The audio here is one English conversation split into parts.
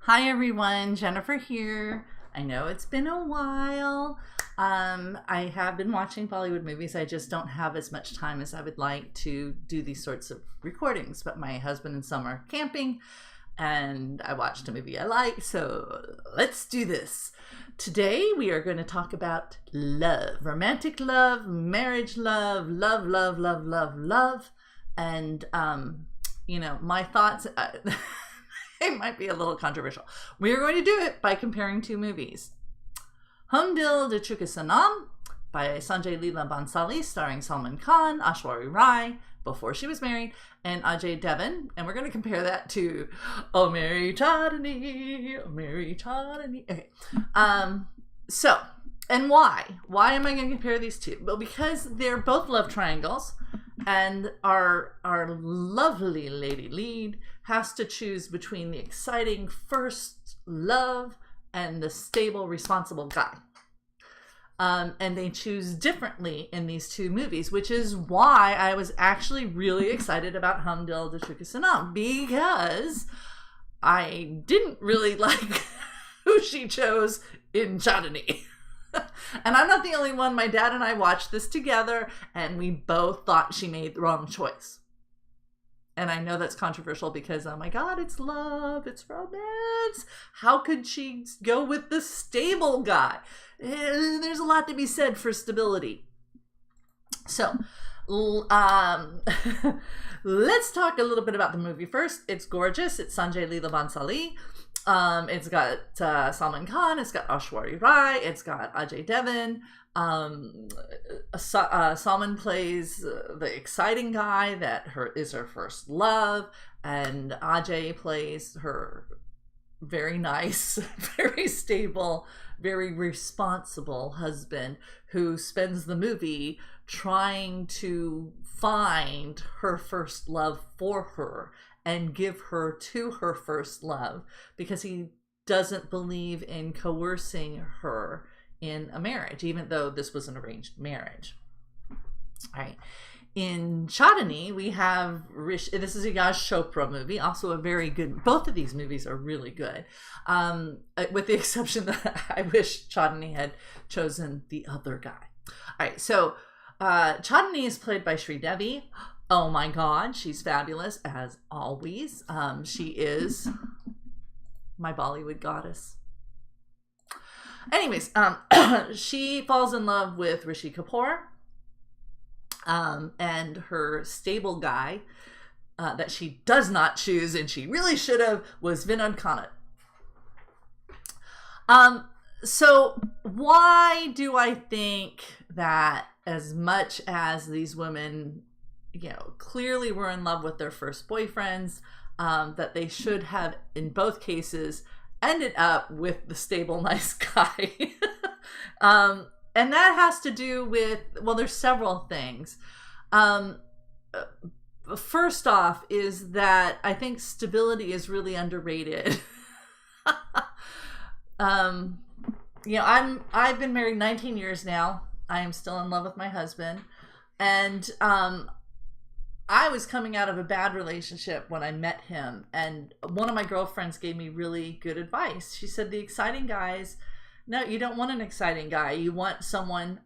Hi everyone, Jennifer here. I know it's been a while. I have been watching Bollywood movies. I just don't have as much time as I would like to do these sorts of recordings. But my husband and some are camping, and I watched a movie I like, so let's do this. Today we are going to talk about love, romantic love, marriage love, love, love, love, love, love, and my thoughts. It might be a little controversial. We're going to do it by comparing two movies. Dil de Chuke Sanam by Sanjay Leela Bhansali, starring Salman Khan, Aishwarya Rai, before she was married, and Ajay Devgan. And we're going to compare that to Oh Mary Chandni, Oh Mary Chandni. Okay. And why? Why am I going to compare these two? Well, because they're both love triangles, and our lovely lady lead has to choose between the exciting first love and the stable, responsible guy. And they choose differently in these two movies, which is why I was actually really excited about Dil de Chuke Sanam, because I didn't really like who she chose in Chandni. And I'm not the only one. My dad and I watched this together, and we both thought she made the wrong choice. And I know that's controversial because, oh my God, it's love, it's romance. How could she go with the stable guy? There's a lot to be said for stability. So, let's talk a little bit about the movie first. It's gorgeous. It's Sanjay Leela Bhansali. It's got Salman Khan, it's got Aishwarya Rai, it's got Ajay Devgan. Salman plays the exciting guy that is her first love, and Ajay plays her very nice, very stable, very responsible husband who spends the movie trying to find her first love for her and give her to her first love, because he doesn't believe in coercing her in a marriage, even though this was an arranged marriage. All right. In Chandni, we have Rishi. This is a Yash Chopra movie, also a very good. Both of these movies are really good, with the exception that I wish Chandni had chosen the other guy. All right, so Chandni is played by Sri Devi. Oh my God, she's fabulous as always. She is my Bollywood goddess. Anyways, she falls in love with Rishi Kapoor, and her stable guy that she does not choose, and she really should have, was Vinod Khanna. So why do I think that as much as these women, clearly were in love with their first boyfriends, that they should have, in both cases, ended up with the stable, nice guy? And that has to do with, well, there's several things. First off is that I think stability is really underrated. I've been married 19 years now. I am still in love with my husband. And I was coming out of a bad relationship when I met him, and one of my girlfriends gave me really good advice. She said, the exciting guys, no, you don't want an exciting guy. You want someone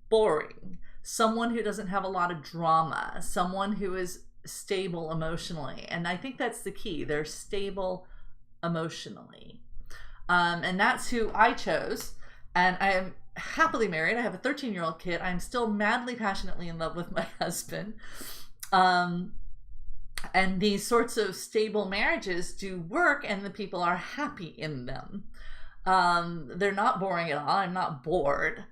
boring, someone who doesn't have a lot of drama, someone who is stable emotionally. And I think that's the key. They're stable emotionally. And that's who I chose. And I am happily married. I have a 13-year-old kid. I'm still madly, passionately in love with my husband. And these sorts of stable marriages do work, and the people are happy in them. They're not boring at all. I'm not bored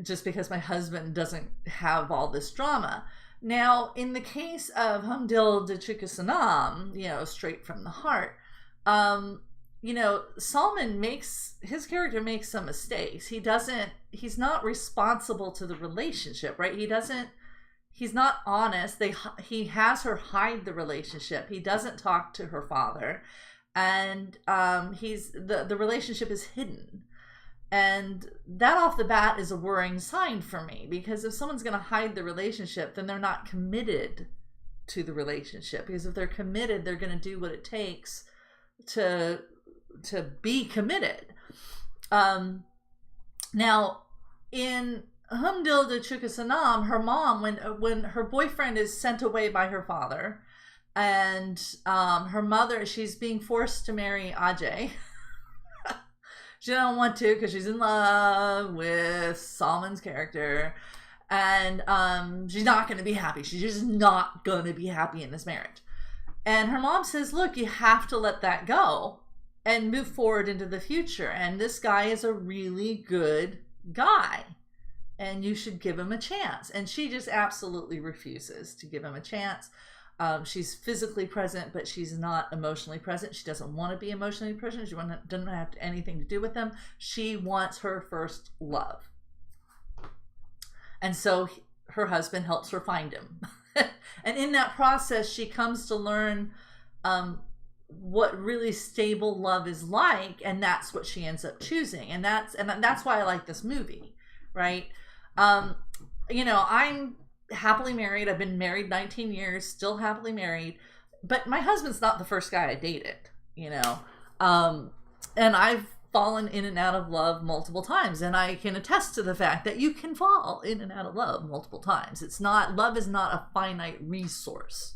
just because my husband doesn't have all this drama. Now, in the case of Dil de Chuke Sanam, straight from the heart, Salman his character makes some mistakes. He's not responsible to the relationship, right? He's not honest. He has her hide the relationship. He doesn't talk to her father, and the relationship is hidden. And that off the bat is a worrying sign for me, because if someone's going to hide the relationship, then they're not committed to the relationship. Because if they're committed, they're going to do what it takes to be committed. Now, in Dil de Chuke Sanam, her mom, when her boyfriend is sent away by her father, and her mother, she's being forced to marry Ajay. She don't want to because she's in love with Salman's character, and she's not going to be happy. She's just not going to be happy in this marriage. And her mom says, look, you have to let that go and move forward into the future. And this guy is a really good guy, and you should give him a chance. And she just absolutely refuses to give him a chance. She's physically present, but she's not emotionally present. She doesn't want to be emotionally present. She doesn't have anything to do with him. She wants her first love. And so her husband helps her find him. And in that process, she comes to learn what really stable love is like, and that's what she ends up choosing. And that's why I like this movie, right? You know, I'm happily married. I've been married 19 years, still happily married, but my husband's not the first guy I dated, you know. And I've fallen in and out of love multiple times, and I can attest to the fact that you can fall in and out of love multiple times. Love is not a finite resource.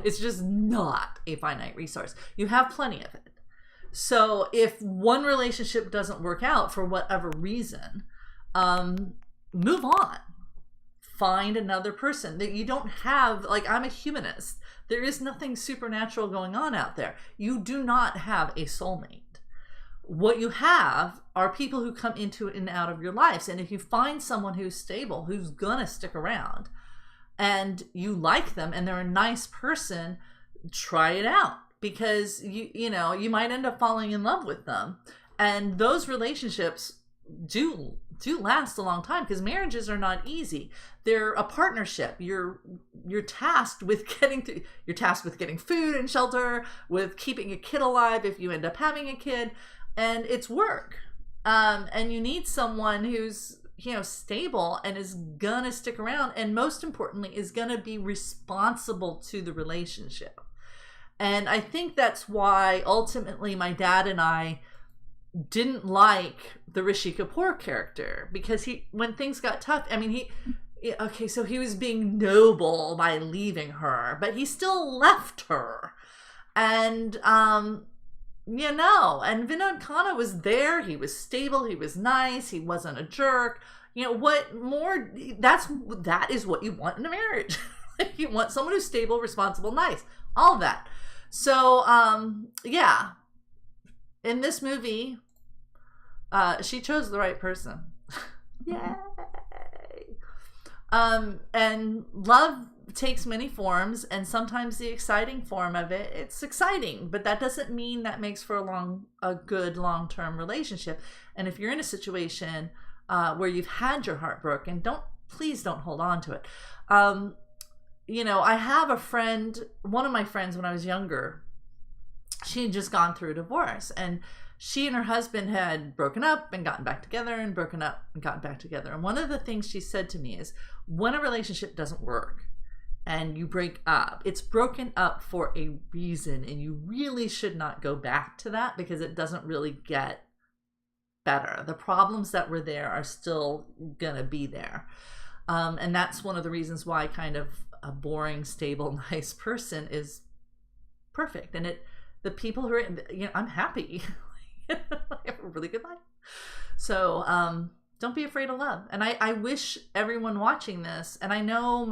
It's just not a finite resource. You have plenty of it. So if one relationship doesn't work out for whatever reason, move on. Find another person. That you don't have, like, I'm a humanist. There is nothing supernatural going on out there. You do not have a soulmate. What you have are people who come into and out of your lives. And if you find someone who's stable, who's gonna stick around, and you like them and they're a nice person, try it out, because you know, you might end up falling in love with them. And those relationships do last a long time, because marriages are not easy. They're a partnership. You're tasked with getting food and shelter, with keeping a kid alive if you end up having a kid, and it's work. And you need someone who's, you know, stable and is gonna stick around, and most importantly is gonna be responsible to the relationship. And I think that's why ultimately my dad and I didn't like the Rishi Kapoor character, because when things got tough, I mean, so he was being noble by leaving her, but he still left her. And you know, and Vinod Khanna was there. He was stable, he was nice, he wasn't a jerk. You know, what more? That is what you want in a marriage. You want someone who's stable, responsible, nice, all of that. So yeah, in this movie, she chose the right person. Yay! And love takes many forms, and sometimes the exciting form of it's exciting, but that doesn't mean that makes for a good long-term relationship. And if you're in a situation where you've had your heart broken, please don't hold on to it. You know, I have a friend, one of my friends when I was younger, she had just gone through a divorce, and she and her husband had broken up and gotten back together, and broken up and gotten back together. And one of the things she said to me is, when a relationship doesn't work and you break up, it's broken up for a reason, and you really should not go back to that, because it doesn't really get better. The problems that were there are still gonna be there. And that's one of the reasons why kind of a boring, stable, nice person is perfect. And the people who are, you know, I'm happy. I have a really good life. So don't be afraid of love. And I wish everyone watching this, and I know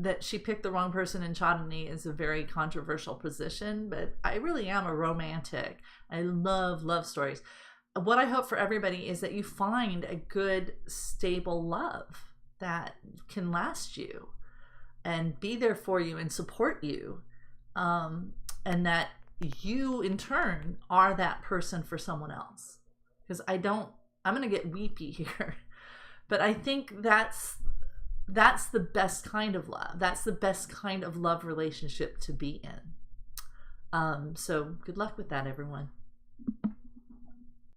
that she picked the wrong person in Chandni is a very controversial position, but I really am a romantic. I love love stories. What I hope for everybody is that you find a good, stable love that can last you and be there for you and support you, and that you in turn are that person for someone else. Because I'm going to get weepy here, but I think that's the best kind of love. That's the best kind of love relationship to be in. So good luck with that, everyone.